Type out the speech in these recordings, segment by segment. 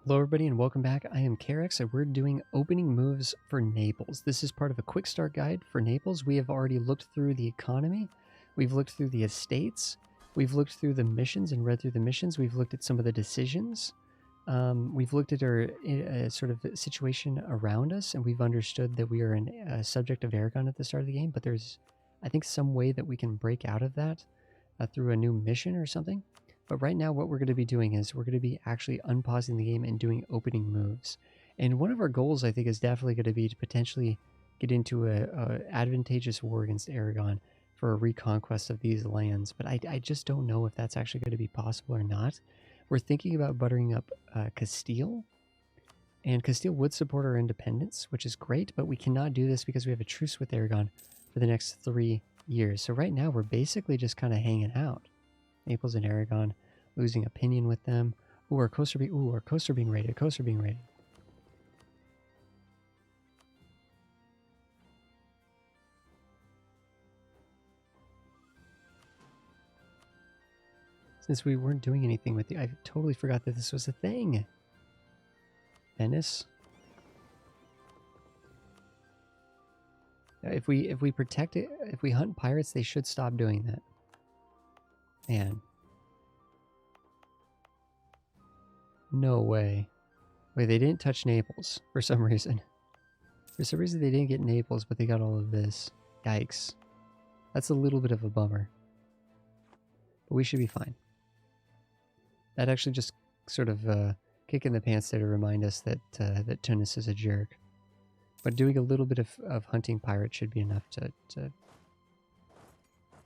Hello everybody and welcome back. I am Karex and we're doing opening moves for Naples. This is part of a quick start guide for Naples. We have already looked through the economy. We've looked through the estates. We've looked through the missions and read through the missions. We've looked at some of the decisions. We've looked at our sort of situation around us, and we've understood that we are a subject of Aragon at the start of the game, but there's, I think, some way that we can break out of that through a new mission or something. But right now what we're going to be doing is we're going to be actually unpausing the game and doing opening moves. And one of our goals, I think, is definitely going to be to potentially get into a advantageous war against Aragon for a reconquest of these lands. But I just don't know if that's actually going to be possible or not. We're thinking about buttering up Castile. And Castile would support our independence, which is great, but we cannot do this because we have a truce with Aragon for the next 3 years. So right now we're basically just kind of hanging out. Naples and Aragon, losing opinion with them. Ooh, our coasts are being raided. Coasts are being raided. Since we weren't doing anything with the, I totally forgot that this was a thing. Venice. If we protect it, if we hunt pirates, they should stop doing that. Man. No way. Wait, they didn't touch Naples for some reason. For some reason they didn't get Naples, but they got all of this. Yikes. That's a little bit of a bummer. But we should be fine. That actually just sort of kick in the pants there to remind us that that Tunis is a jerk. But doing a little bit of hunting pirates should be enough to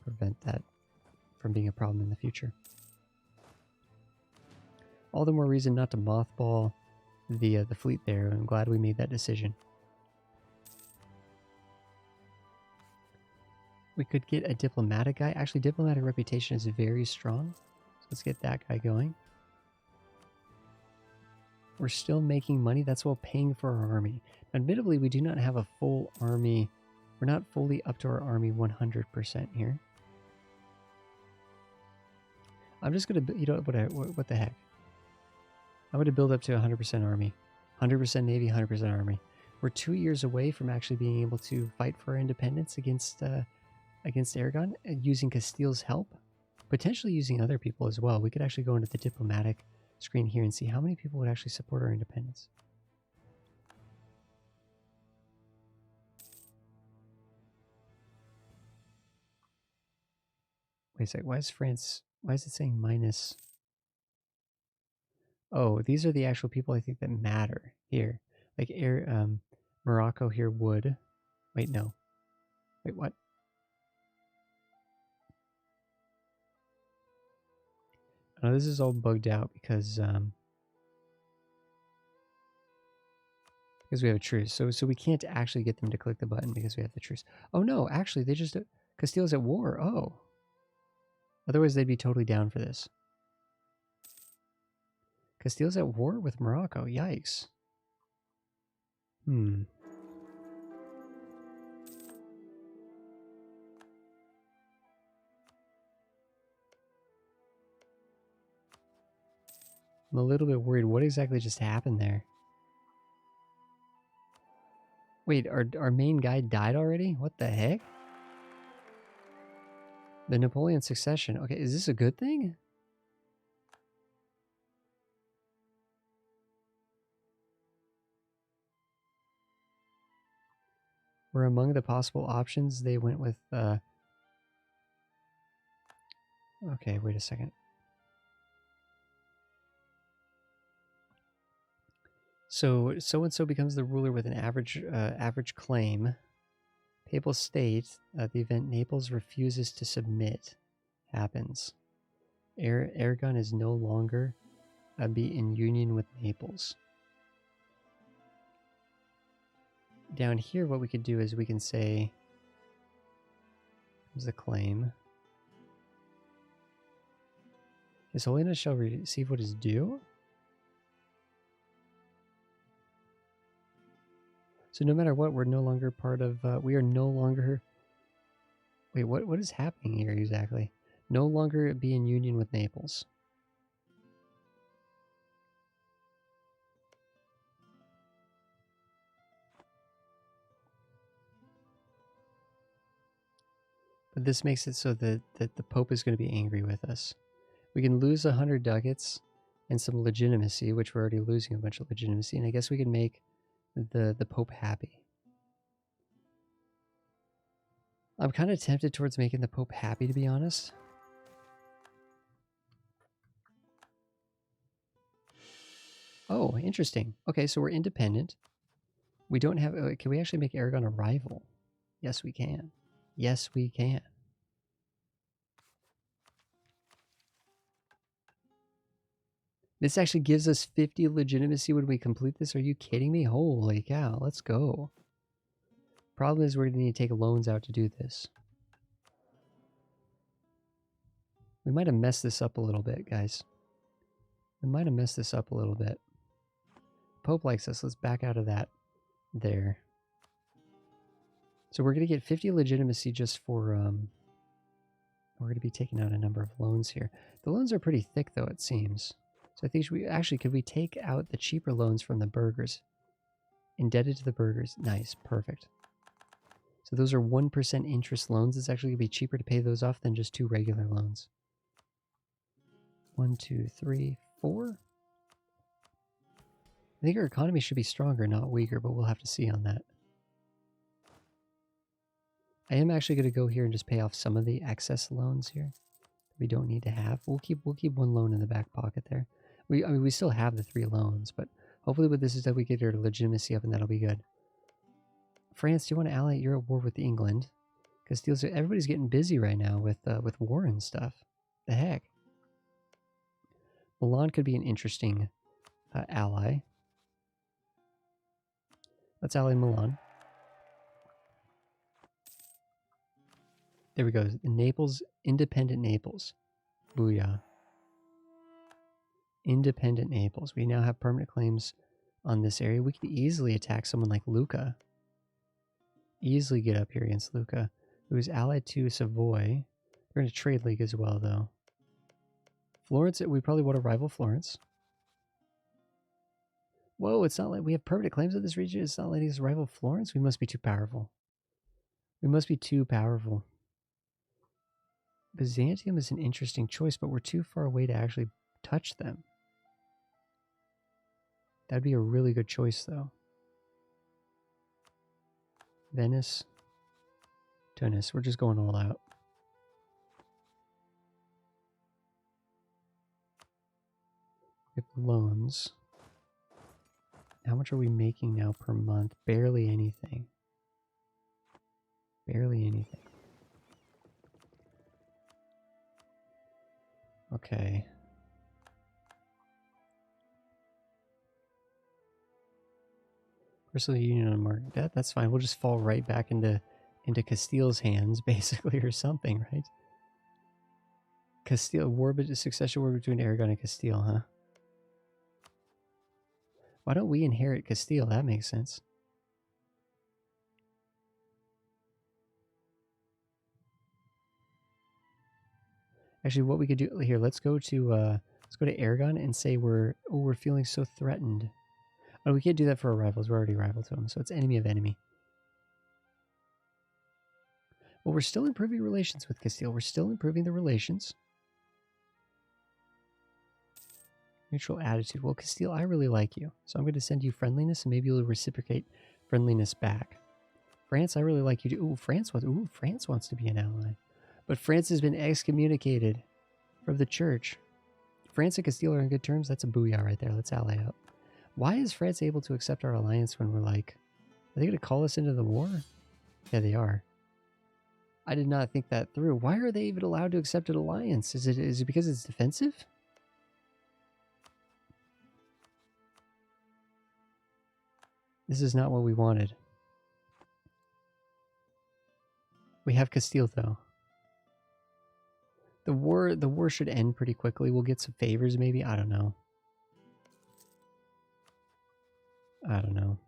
prevent that from being a problem in the future. All the more reason not to mothball the fleet there. I'm glad we made that decision. We could get a diplomatic guy. Actually, diplomatic reputation is very strong. So let's get that guy going. We're still making money. That's while paying for our army. Admittedly, we do not have a full army. We're not fully up to our army 100% here. I'm just going to, you know, what the heck? I'm going to build up to 100% army. 100% navy, 100% army. We're 2 years away from actually being able to fight for our independence against Aragon, using Castile's help. Potentially using other people as well. We could actually go into the diplomatic screen here and see how many people would actually support our independence. Wait a sec, why is it saying minus? Oh, these are the actual people I think that matter here. Like Morocco here would. Wait, no. Wait, what? Oh, this is all bugged out because we have a truce. So we can't actually get them to click the button because we have the truce. Oh no, actually they just Castile's at war. Oh. Otherwise they'd be totally down for this. Castile's at war with Morocco. Yikes. I'm a little bit worried. What exactly just happened there? Wait, our main guy died already? What the heck? The Napoleon succession. Okay, is this a good thing? Were among the possible options, they went with okay, wait a second. So-and-so becomes the ruler with an average claim. Papal state, the event Naples refuses to submit happens. Aragon is no longer be in union with Naples. Down here, what we could do is we can say, here's the claim. His Holiness shall receive what is due. So no matter what, we're no longer part of, we are no longer, wait, what is happening here exactly? No longer be in union with Naples. But this makes it so that the Pope is going to be angry with us. We can lose 100 ducats and some legitimacy, which we're already losing a bunch of legitimacy, and I guess we can make the Pope happy. I'm kind of tempted towards making the Pope happy, to be honest. Oh, interesting. Okay, so we're independent. We don't have... Can we actually make Aragon a rival? Yes, we can. Yes, we can. This actually gives us 50 legitimacy when we complete this. Are you kidding me? Holy cow, let's go. Problem is we're going to need to take loans out to do this. We might have messed this up a little bit, guys. We might have messed this up a little bit. Pope likes us. Let's back out of that there. So we're going to get 50 legitimacy just for... we're going to be taking out a number of loans here. The loans are pretty thick, though, it seems. So I think we actually, could we take out the cheaper loans from the burghers? Indebted to the burghers. Nice. Perfect. So those are 1% interest loans. It's actually going to be cheaper to pay those off than just 2 regular loans. 1, 2, 3, 4. I think our economy should be stronger, not weaker, but we'll have to see on that. I am actually going to go here and just pay off some of the excess loans here that we don't need to have. We'll keep 1 loan in the back pocket there. I mean, we still have the 3 loans, but hopefully with this is that we get our legitimacy up, and that'll be good. France, do you want to ally? You're at war with England. Castile's... Everybody's getting busy right now with war and stuff. The heck. Milan could be an interesting ally. Let's ally Milan. There we go. Naples, independent Naples. Booyah. Independent Naples. We now have permanent claims on this area. We could easily attack someone like Lucca. Easily get up here against Lucca, who is allied to Savoy. They're in a trade league as well, though. Florence, we probably want to rival Florence. Whoa, it's not like we have permanent claims in this region. It's not letting us rival Florence. We must be too powerful. We must be too powerful. Byzantium is an interesting choice, but we're too far away to actually touch them. That'd be a really good choice, though. Venice. Tunis. We're just going all out. We have loans. How much are we making now per month? Barely anything. Barely anything. Okay. Personal union on market. That's fine. We'll just fall right back into Castile's hands, basically, or something, right? Castile war, but succession war between Aragon and Castile, huh? Why don't we inherit Castile? That makes sense. Actually, what we could do here, let's go to Aragon and say we're feeling so threatened. Oh, we can't do that for our rivals. We're already rival to them, so it's enemy of enemy. Well, we're still improving relations with Castile. We're still improving the relations. Neutral attitude. Well, Castile, I really like you, so I'm going to send you friendliness, and maybe you'll reciprocate friendliness back. France, I really like you too. Ooh, France wants to be an ally. But France has been excommunicated from the church. France and Castile are on good terms. That's a booyah right there. Let's ally up. Why is France able to accept our alliance when we're like... Are they going to call us into the war? Yeah, they are. I did not think that through. Why are they even allowed to accept an alliance? Is it because it's defensive? This is not what we wanted. We have Castile, though. The war should end pretty quickly. We'll get some favors, maybe. I don't know. I don't know.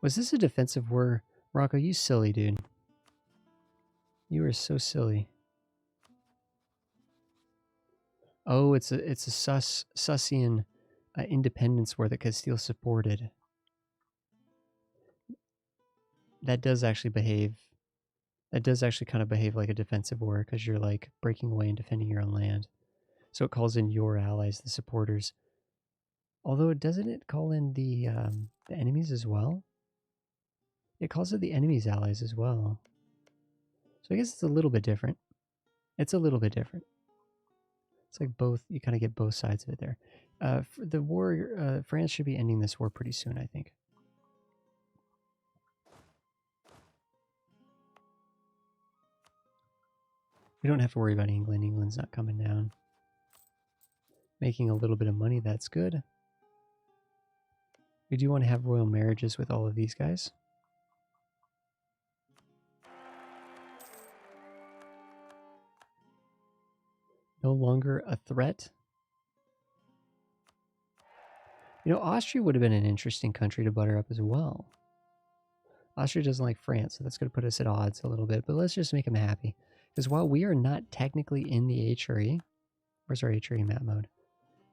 Was this a defensive war? Morocco, you silly dude. You are so silly. Oh, it's a Sussian independence war that Castile supported. That does actually behave That does actually kind of behave like a defensive war because you're like breaking away and defending your own land. So it calls in your allies, the supporters. Although doesn't it call in the enemies as well? It calls it the enemy's allies as well. So I guess it's a little bit different. It's a little bit different. It's like both, you kind of get both sides of it there. The war, France should be ending this war pretty soon, I think. We don't have to worry about England. England's not coming down. Making a little bit of money, that's good. We do want to have royal marriages with all of these guys. No longer a threat. You know, Austria would have been an interesting country to butter up as well. Austria doesn't like France, so that's going to put us at odds a little bit. But let's just make them happy. Because while we are not technically in the HRE, where's our HRE map mode?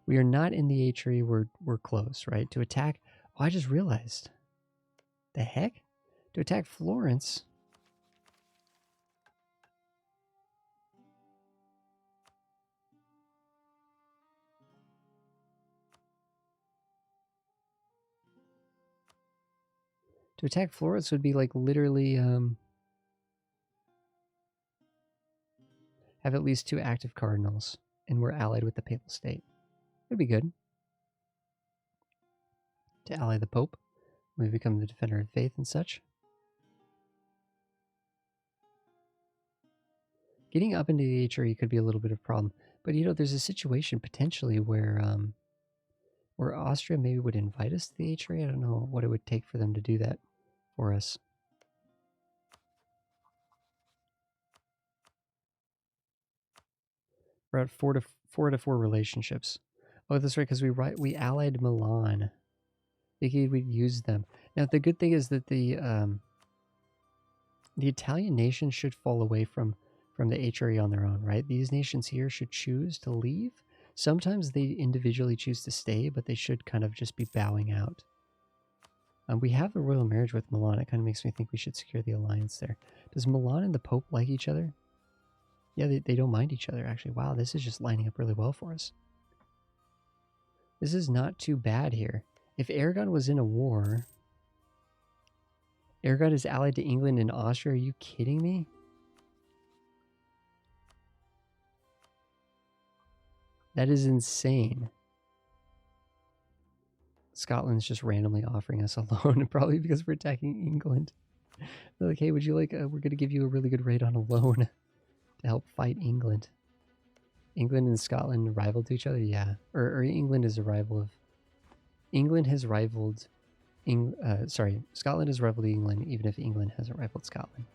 We are not in the HRE, we're close, right? To attack, oh, I just realized. The heck? To attack Florence. To attack Florence would be like literally have at least 2 active cardinals, and we're allied with the Papal State. It'd be good to ally the Pope. We become the defender of faith and such. Getting up into the HRE could be a little bit of a problem, but you know, there's a situation potentially where Austria maybe would invite us to the HRE. I don't know what it would take for them to do that for us. We're at 4 to 4 relationships. Oh, that's right, because we allied Milan. Thinking we'd use them. Now the good thing is that the Italian nation should fall away from the HRE on their own, right? These nations here should choose to leave. Sometimes they individually choose to stay, but they should kind of just be bowing out. We have the royal marriage with Milan. It kind of makes me think we should secure the alliance there. Does Milan and the Pope like each other? Yeah, they don't mind each other, actually. Wow, this is just lining up really well for us. This is not too bad here. If Aragon was in a war... Aragon is allied to England and Austria. Are you kidding me? That is insane. Scotland's just randomly offering us a loan, probably because we're attacking England. They're like, hey, would you like, we're going to give you a really good rate on a loan to help fight England. England and Scotland rival to each other? Yeah. Or England is a rival of... England has rivaled... Scotland has rivaled England, even if England hasn't rivaled Scotland.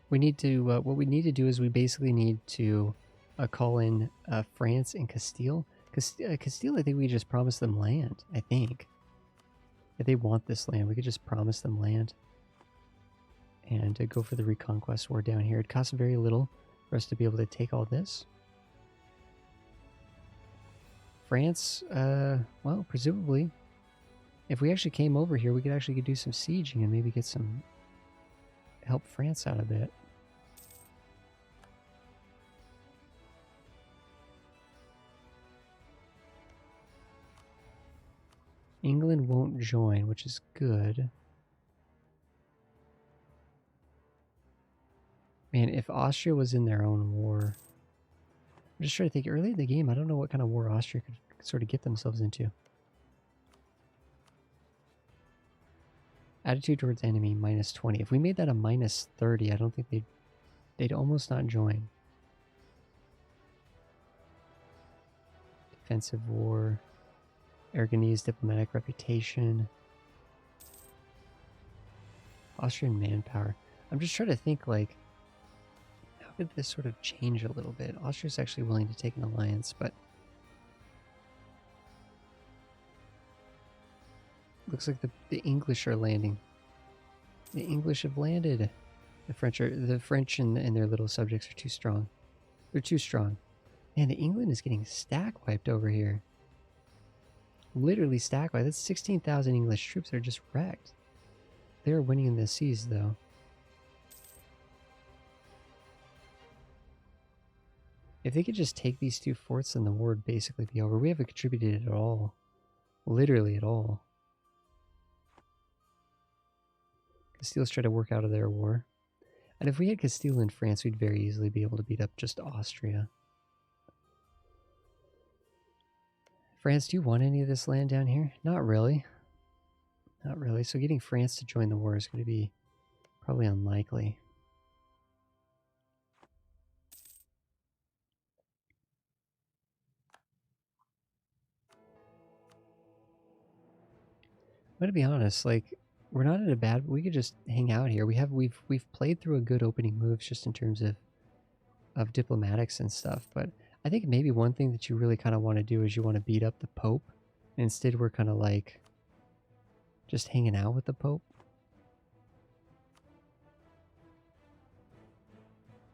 We need to... what we need to do is we basically need to call in France and Castile. Castile, I think we just promised them land, I think. If they want this land, we could just promise them land. And go for the Reconquest War down here. It costs very little for us to be able to take all this. France, well, presumably, if we actually came over here, we could actually do some sieging and maybe get some... help France out a bit. England won't join, which is good. Man, if Austria was in their own war... I'm just trying to think, early in the game, I don't know what kind of war Austria could sort of get themselves into. Attitude towards enemy, minus 20. If we made that a minus 30, I don't think they'd almost not join. Defensive war. Aragonese diplomatic reputation. Austrian manpower. I'm just trying to think, like, how could this sort of change a little bit? Austria's actually willing to take an alliance, but looks like the English are landing. The English have landed. The French and their little subjects are too strong. They're too strong. Man, the England is getting stack wiped over here. literally stacked by. That's 16,000 English troops that are just wrecked. They're winning in the seas, though. If they could just take these 2 forts, then the war would basically be over. We haven't contributed at all. Literally at all. Castile's trying to work out of their war. And if we had Castile and France, we'd very easily be able to beat up just Austria. France, do you want any of this land down here? Not really. Not really. So getting France to join the war is going to be probably unlikely. But to be honest, like, we're not in a bad. We could just hang out here. We've played through a good opening moves just in terms of diplomatics and stuff. But I think maybe one thing that you really kind of want to do is you want to beat up the Pope. And instead, we're kind of like just hanging out with the Pope.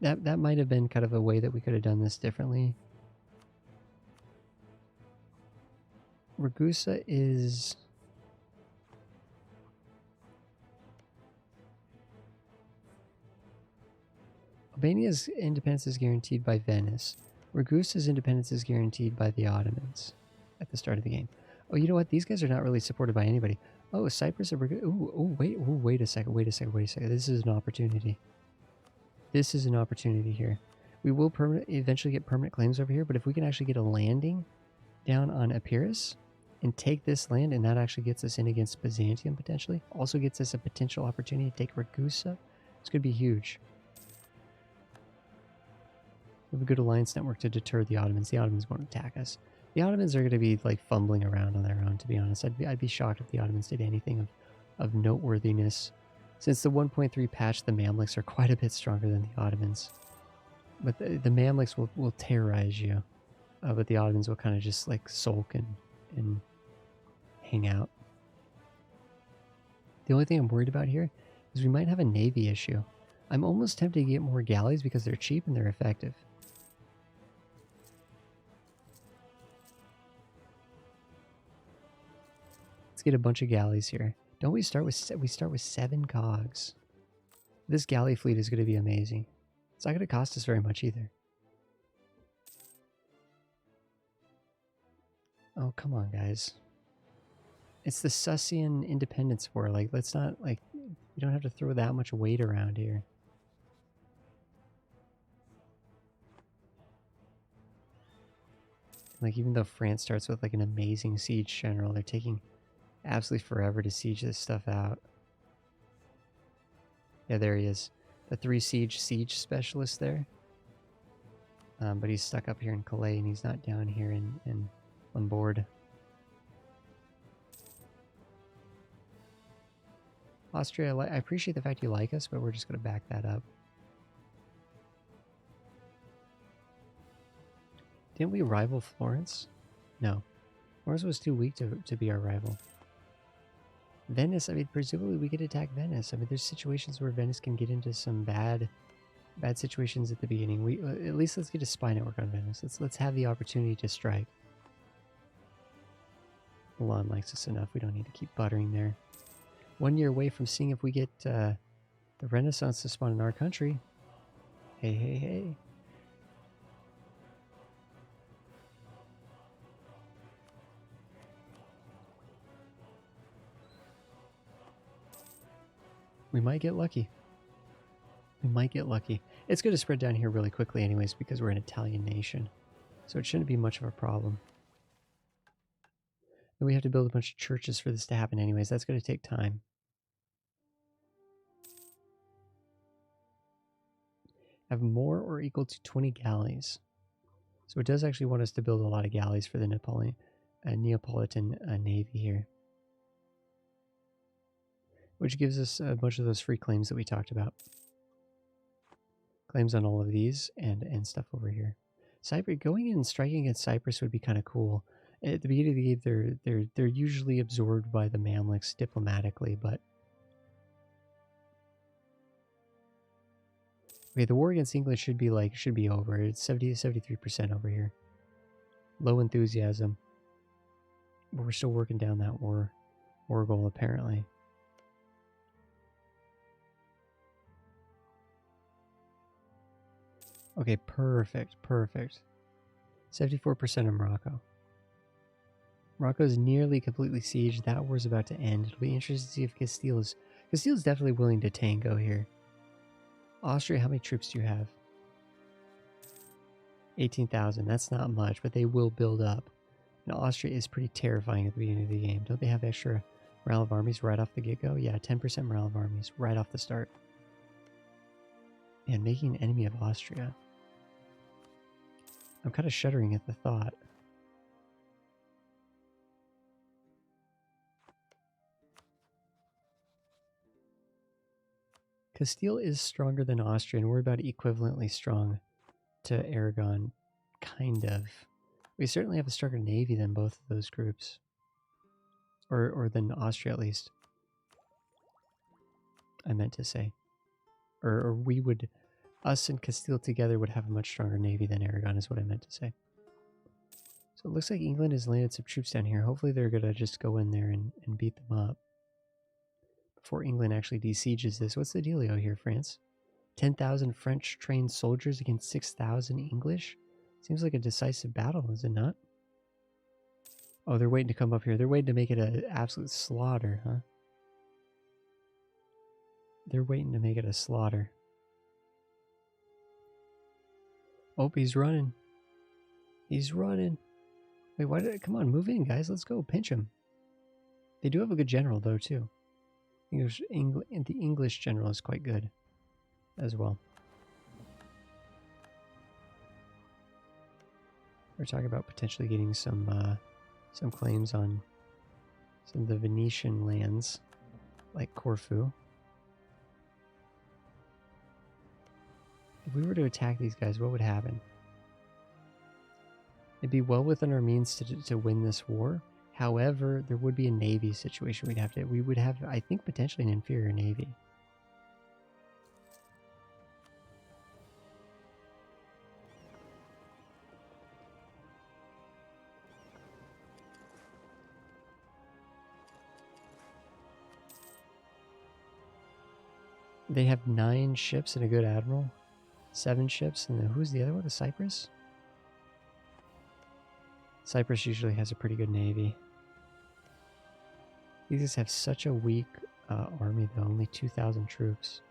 That might have been kind of a way that we could have done this differently. Ragusa is... Albania's independence is guaranteed by Venice. Ragusa's independence is guaranteed by the Ottomans at the start of the game. Oh, you know what? These guys are not really supported by anybody. Oh, Cyprus and Ragusa... wait a second. This is an opportunity. This is an opportunity here. We will eventually get permanent claims over here, but if we can actually get a landing down on Epirus and take this land, and that actually gets us in against Byzantium potentially, also gets us a potential opportunity to take Ragusa, it's going to be huge. We have a good alliance network to deter the Ottomans. The Ottomans won't attack us. The Ottomans are going to be like fumbling around on their own, to be honest. I'd be shocked if the Ottomans did anything of noteworthiness. Since the 1.3 patch, the Mamluks are quite a bit stronger than the Ottomans. But the Mamluks will terrorize you. But the Ottomans will kind of just like sulk and hang out. The only thing I'm worried about here is we might have a navy issue. I'm almost tempted to get more galleys because they're cheap and they're effective. Let's get a bunch of galleys here. Don't we start with 7 cogs? This galley fleet is going to be amazing. It's not going to cost us very much either. Oh, come on, guys. It's the Sussian Independence War. Like, let's not, like, you don't have to throw that much weight around here. Like, even though France starts with, like, an amazing siege general, they're taking absolutely forever to siege this stuff out. Yeah, there he is. The 3 siege specialist there. But he's stuck up here in Calais, and he's not down here in on board. Austria, I appreciate the fact you like us, but we're just going to back that up. Didn't we rival Florence? No. Florence was too weak to be our rival. Venice, I mean, presumably we could attack Venice. I mean, there's situations where Venice can get into some bad situations at the beginning. We at least let's get a spy network on Venice. Let's have the opportunity to strike. Milan likes us enough. We don't need to keep buttering there. 1 year away from seeing if we get the Renaissance to spawn in our country. Hey, hey, hey. We might get lucky. We might get lucky. It's going to spread down here really quickly anyways because we're an Italian nation. So it shouldn't be much of a problem. And we have to build a bunch of churches for this to happen anyways. That's going to take time. Have more or equal to 20 galleys. So it does actually want us to build a lot of galleys for the Neapolitan Navy here. Which gives us a bunch of those free claims that we talked about. Claims on all of these and stuff over here. Cyprus, going in and striking against Cyprus would be kind of cool. At the beginning of the game, they're usually absorbed by the Mamluks diplomatically, but okay, the war against England should be over. It's 70 to 73% over here. Low enthusiasm. But we're still working down that war goal, apparently. Okay, perfect, perfect. 74% of Morocco. Morocco's nearly completely sieged. That war's about to end. It'll be interesting to see if Castile's definitely willing to tango here. Austria, how many troops do you have? 18,000. That's not much, but they will build up. And Austria is pretty terrifying at the beginning of the game. Don't they have extra morale of armies right off the get-go? Yeah, 10% morale of armies right off the start. And making an enemy of Austria. I'm kind of shuddering at the thought. Castile is stronger than Austria, and we're about equivalently strong to Aragon, kind of. We certainly have a stronger navy than both of those groups. Or than Austria, at least. I meant to say. Or we would... Us and Castile together would have a much stronger navy than Aragon, is what I meant to say. So it looks like England has landed some troops down here. Hopefully they're going to just go in there and beat them up. Before England actually besieges this. What's the dealio here, France? 10,000 French trained soldiers against 6,000 English? Seems like a decisive battle, is it not? Oh, they're waiting to come up here. They're waiting to make it an absolute slaughter, huh? They're waiting to make it a slaughter. Oh, he's running. He's running. Wait, why did it... Come on, move in, guys. Let's go. Pinch him. They do have a good general, though, too. The English general is quite good as well. We're talking about potentially getting some claims on some of the Venetian lands, like Corfu. If we were to attack these guys, what would happen? It'd be well within our means to win this war. However, there would be a navy situation we would have, I think, potentially an inferior navy. They have 9 ships and a good admiral. 7 ships, and then who's the other one? The Cyprus? Cyprus usually has a pretty good navy. These guys have such a weak army, though. Only 2,000 troops.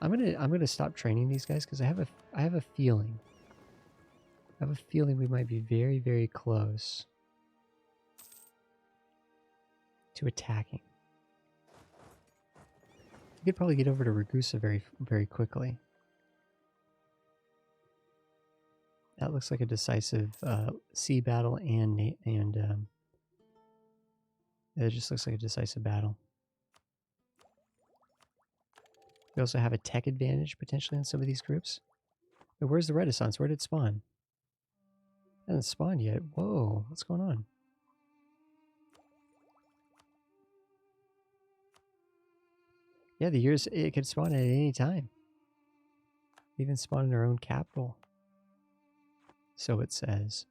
I'm gonna stop training these guys because I have a feeling. I have a feeling we might be very, very close to attacking. We could probably get over to Ragusa very, very quickly. That looks like a decisive sea battle and it just looks like a decisive battle. We also have a tech advantage potentially on some of these groups. But where's the Renaissance? Where did it spawn? It hasn't spawned yet. Whoa, what's going on? Yeah, the years, it could spawn at any time. Even spawn in our own capital. So it says.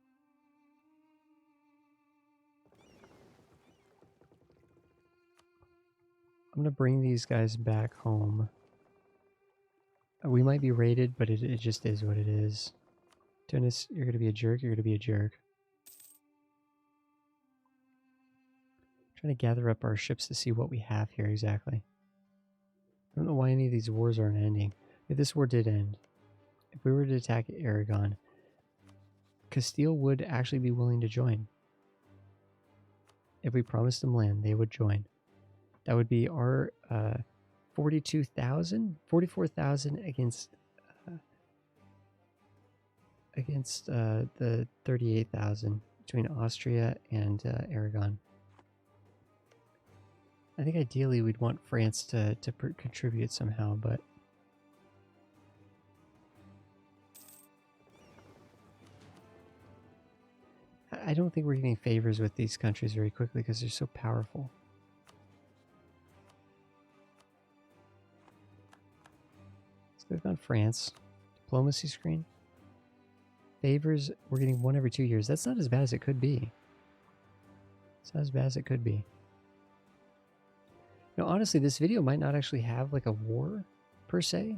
I'm going to bring these guys back home. We might be raided, but it just is what it is. Tunis, you're going to be a jerk. You're going to be a jerk. Trying to gather up our ships to see what we have here exactly. I don't know why any of these wars aren't ending. If this war did end, if we were to attack Aragon, Castile would actually be willing to join. If we promised them land, they would join. That would be our 42,000, 44,000 against the 38,000 between Austria and Aragon. I think ideally we'd want France to contribute somehow, but I don't think we're getting favors with these countries very quickly because they're so powerful. Let's click on France. Diplomacy screen. Favors, we're getting 1 every 2 years. That's not as bad as it could be. It's not as bad as it could be. Now, honestly, this video might not actually have like a war per se,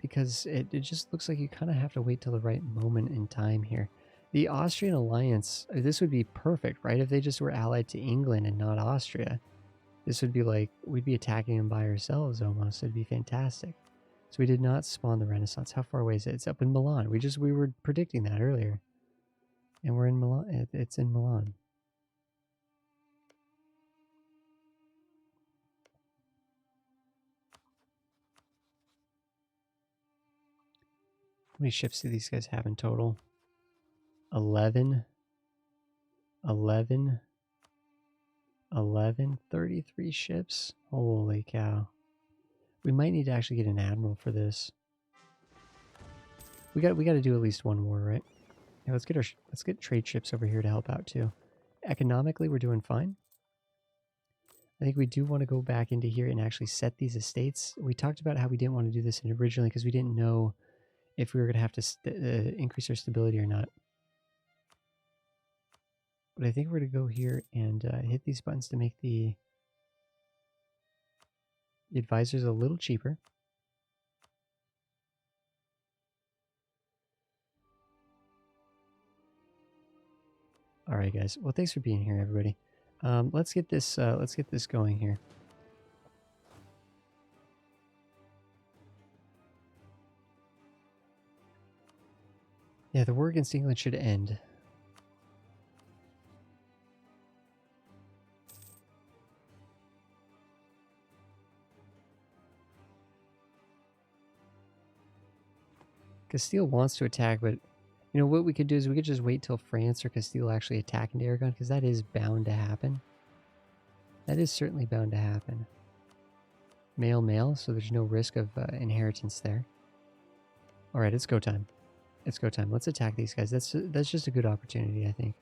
because it just looks like you kind of have to wait till the right moment in time here. The Austrian alliance, this would be perfect, right? If they just were allied to England and not Austria, this would be like, we'd be attacking them by ourselves almost. It'd be fantastic. So we did not spawn the Renaissance. How far away is it? It's up in Milan. We were predicting that earlier. And we're in Milan. It's in Milan. How many ships do these guys have in total? 11. 11. 11. 33 ships. Holy cow. We might need to actually get an admiral for this. We got to do at least one war, right? Yeah, let's get trade ships over here to help out too. Economically, we're doing fine. I think we do want to go back into here and actually set these estates. We talked about how we didn't want to do this originally because we didn't know if we were going to have to increase our stability or not. But I think we're going to go here and hit these buttons to make the advisors a little cheaper. All right, guys. Well, thanks for being here, everybody. Let's get this going here. Yeah, the war against England should end. Castile wants to attack, but you know what we could do is we could just wait till France or Castile actually attack into Aragon, because that is bound to happen. That is certainly bound to happen. Male, so there's no risk of inheritance there. All right, it's go time. It's go time. Let's attack these guys. That's just a good opportunity, I think.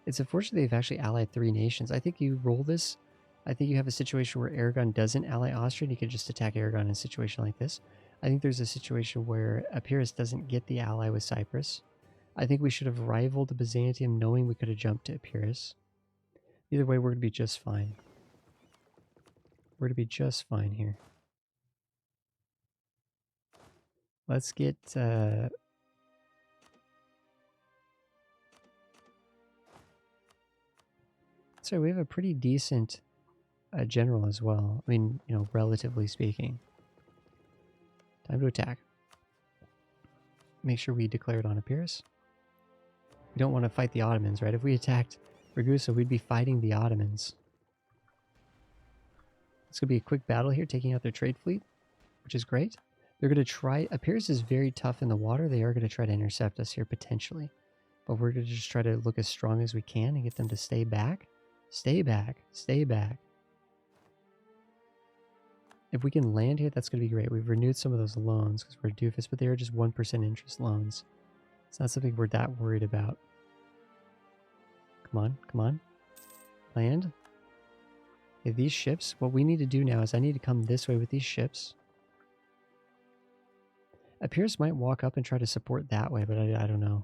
It's unfortunate they've actually allied 3 nations. I think you roll this. I think you have a situation where Aragon doesn't ally Austria, and you can just attack Aragon in a situation like this. I think there's a situation where Epirus doesn't get the ally with Cyprus. I think we should have rivaled Byzantium knowing we could have jumped to Epirus. Either way, we're going to be just fine. We're going to be just fine here. Let's get... Sorry, we have a pretty decent general as well. I mean, you know, relatively speaking. Time to attack. Make sure we declare it on Epirus. We don't want to fight the Ottomans, right? If we attacked Ragusa, we'd be fighting the Ottomans. It's going to be a quick battle here, taking out their trade fleet, which is great. They're going to try... Epirus is very tough in the water. They are going to try to intercept us here, potentially. But we're going to just try to look as strong as we can and get them to stay back. Stay back. Stay back. If we can land here, that's going to be great. We've renewed some of those loans because we're doofus, but they are just 1% interest loans. It's not something we're that worried about. Come on, come on. Land. Okay, these ships, what we need to do now is I need to come this way with these ships. Epirus might walk up and try to support that way, but I don't know.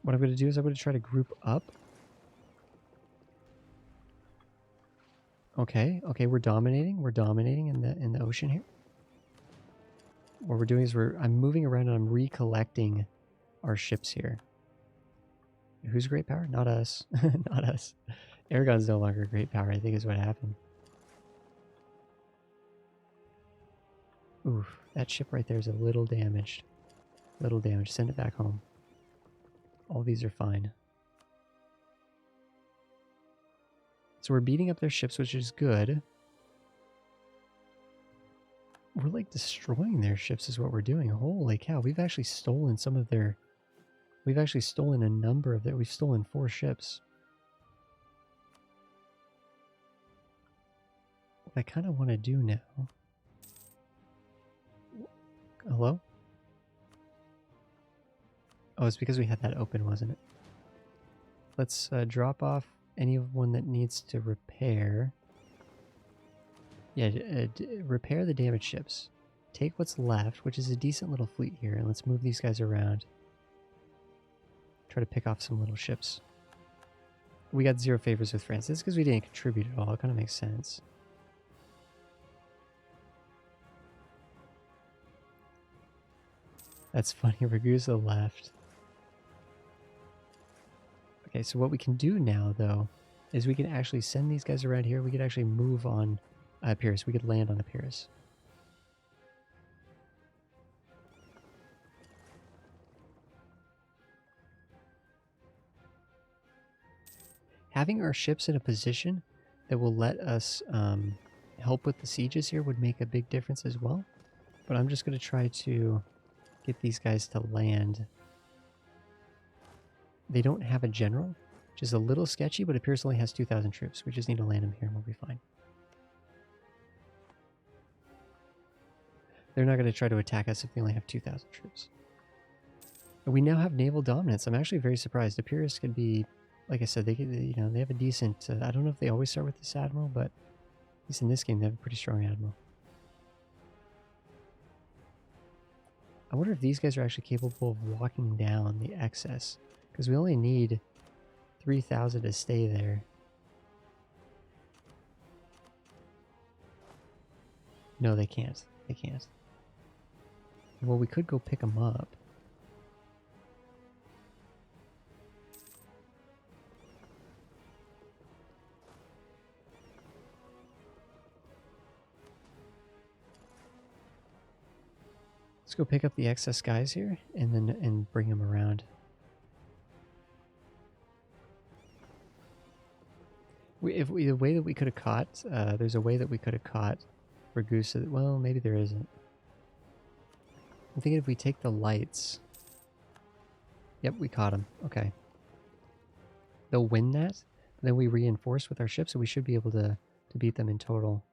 What I'm going to do is I'm going to try to group up. Okay, we're dominating. We're dominating in the ocean here. What we're doing is I'm moving around and I'm recollecting our ships here. Who's great power? Not us. Not us. Aragon's no longer great power, I think is what happened. Oof, that ship right there is a little damaged. Little damage. Send it back home. All these are fine. So we're beating up their ships, which is good. We're like destroying their ships is what we're doing. Holy cow, we've actually stolen some of their... We've actually stolen a number of their... We've stolen 4 ships. What I kind of want to do now... Hello? Oh, it's because we had that open, wasn't it? Let's drop off anyone that needs to repair. Yeah, repair the damaged ships. Take what's left, which is a decent little fleet here, and let's move these guys around. Try to pick off some little ships. We got 0 favors with France. This is because we didn't contribute at all. It kind of makes sense. That's funny. Ragusa left. Okay, so what we can do now, though, is we can actually send these guys around here. We could actually move on Epirus. We could land on Epirus. Having our ships in a position that will let us help with the sieges here would make a big difference as well. But I'm just going to try to get these guys to land. They don't have a general, which is a little sketchy, but Epirus only has 2,000 troops. We just need to land them here and we'll be fine. They're not going to try to attack us if they only have 2,000 troops. And we now have naval dominance. I'm actually very surprised. Epirus could be, like I said, they could, you know, they have a decent. I don't know if they always start with this admiral, but at least in this game they have a pretty strong admiral. I wonder if these guys are actually capable of walking down the excess, because we only need 3,000 to stay there. No, they can't. They can't. Well, we could go pick them up. Let's go pick up the excess guys here and bring them around. The way that we could have caught, there's a way that we could have caught Ragusa. Well, maybe there isn't. I'm thinking if we take the lights. Yep, we caught them. Okay. They'll win that. Then we reinforce with our ships, so we should be able to beat them in total.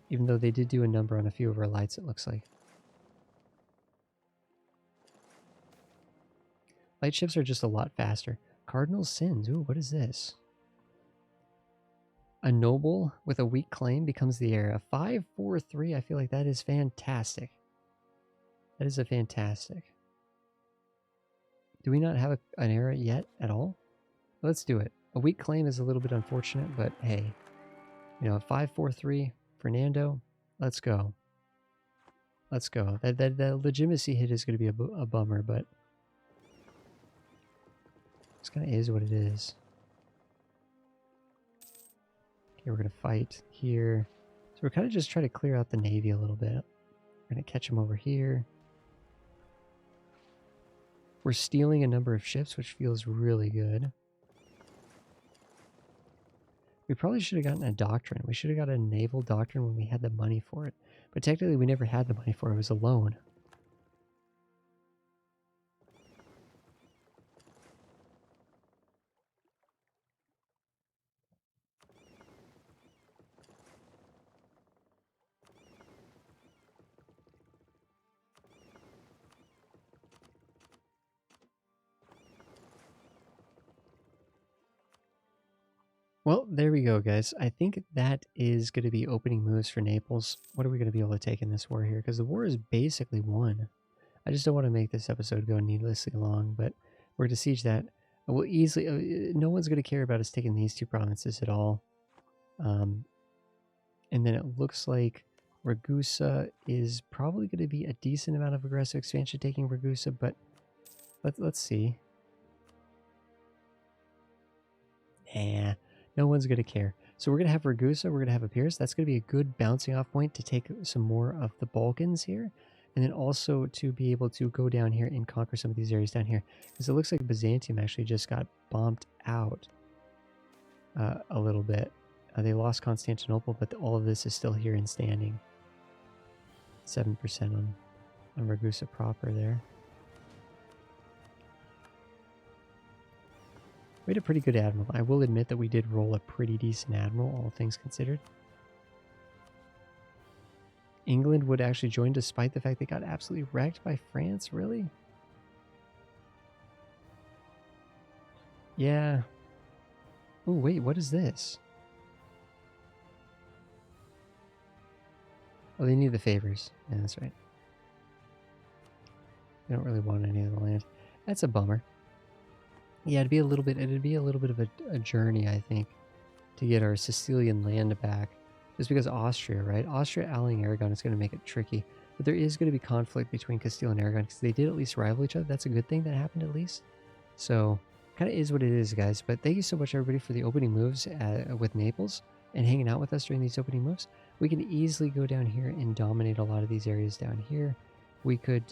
Even though they did do a number on a few of our lights, it looks like. Light ships are just a lot faster. Cardinal Sins. Ooh, what is this? A noble with a weak claim becomes the heir. A 543. I feel like that is fantastic. That is a fantastic. Do we not have an heir yet at all? Let's do it. A weak claim is a little bit unfortunate, but hey. You know, 543, Fernando, let's go. Let's go. That legitimacy hit is going to be a bummer, but this kind of is what it is. Okay, we're going to fight here. So we're kind of just trying to clear out the navy a little bit. We're going to catch them over here. We're stealing a number of ships, which feels really good. We probably should have gotten a doctrine. We should have got a naval doctrine when we had the money for it. But technically we never had the money for it. It was a loan. Well, there we go, guys. I think that is going to be opening moves for Naples. What are we going to be able to take in this war here? Because the war is basically won. I just don't want to make this episode go needlessly long, but we're going to siege that. We'll easily... no one's going to care about us taking these two provinces at all. And then it looks like Ragusa is probably going to be a decent amount of aggressive expansion taking Ragusa, but let's see. Nah. No one's going to care. So we're going to have Ragusa, we're going to have Epirus. That's going to be a good bouncing off point to take some more of the Balkans here. And then also to be able to go down here and conquer some of these areas down here. Because it looks like Byzantium actually just got bombed out a little bit. They lost Constantinople, but all of this is still here and standing. 7% on Ragusa proper there. We had a pretty good admiral. I will admit that we did roll a pretty decent admiral, all things considered. England would actually join despite the fact they got absolutely wrecked by France, really? Yeah. Oh, wait, what is this? Oh, they need the favors. Yeah, that's right. They don't really want any of the land. That's a bummer. Yeah, it'd be a little bit of a journey, I think, to get our Sicilian land back. Just because Austria, right? Austria allying Aragon is going to make it tricky. But there is going to be conflict between Castile and Aragon because they did at least rival each other. That's a good thing that happened at least. So, kind of is what it is, guys. But thank you so much, everybody, for the opening moves with Naples and hanging out with us during these opening moves. We can easily go down here and dominate a lot of these areas down here. We could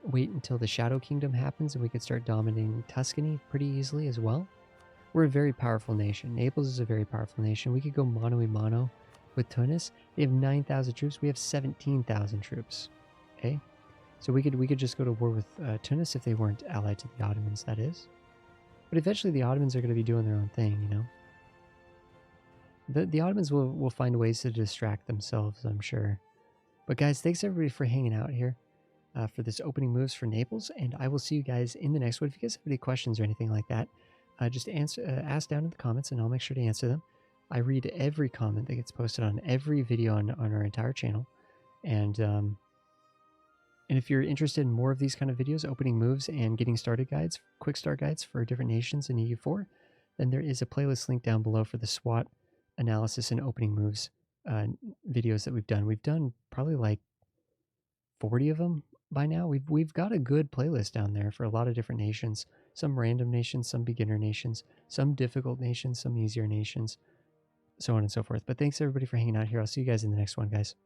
wait until the Shadow Kingdom happens and we could start dominating Tuscany pretty easily as well. We're a very powerful nation. Naples is a very powerful nation. We could go mano a mano with Tunis. They have 9,000 troops. We have 17,000 troops. Okay, so we could just go to war with Tunis if they weren't allied to the Ottomans. That is, but eventually the Ottomans are going to be doing their own thing. You know, the Ottomans will find ways to distract themselves, I'm sure. But guys, thanks everybody for hanging out here for this opening moves for Naples, and I will see you guys in the next one. If you guys have any questions or anything like that, just ask down in the comments and I'll make sure to answer them. I read every comment that gets posted on every video on our entire channel. And if you're interested in more of these kind of videos, opening moves and getting started guides, quick start guides for different nations in EU4, then there is a playlist link down below for the SWOT analysis and opening moves videos that we've done. We've done probably like 40 of them by now. We've got a good playlist down there for a lot of different nations. Some random nations, some beginner nations, some difficult nations, some easier nations, so on and so forth. But thanks everybody for hanging out here. I'll see you guys in the next one, guys.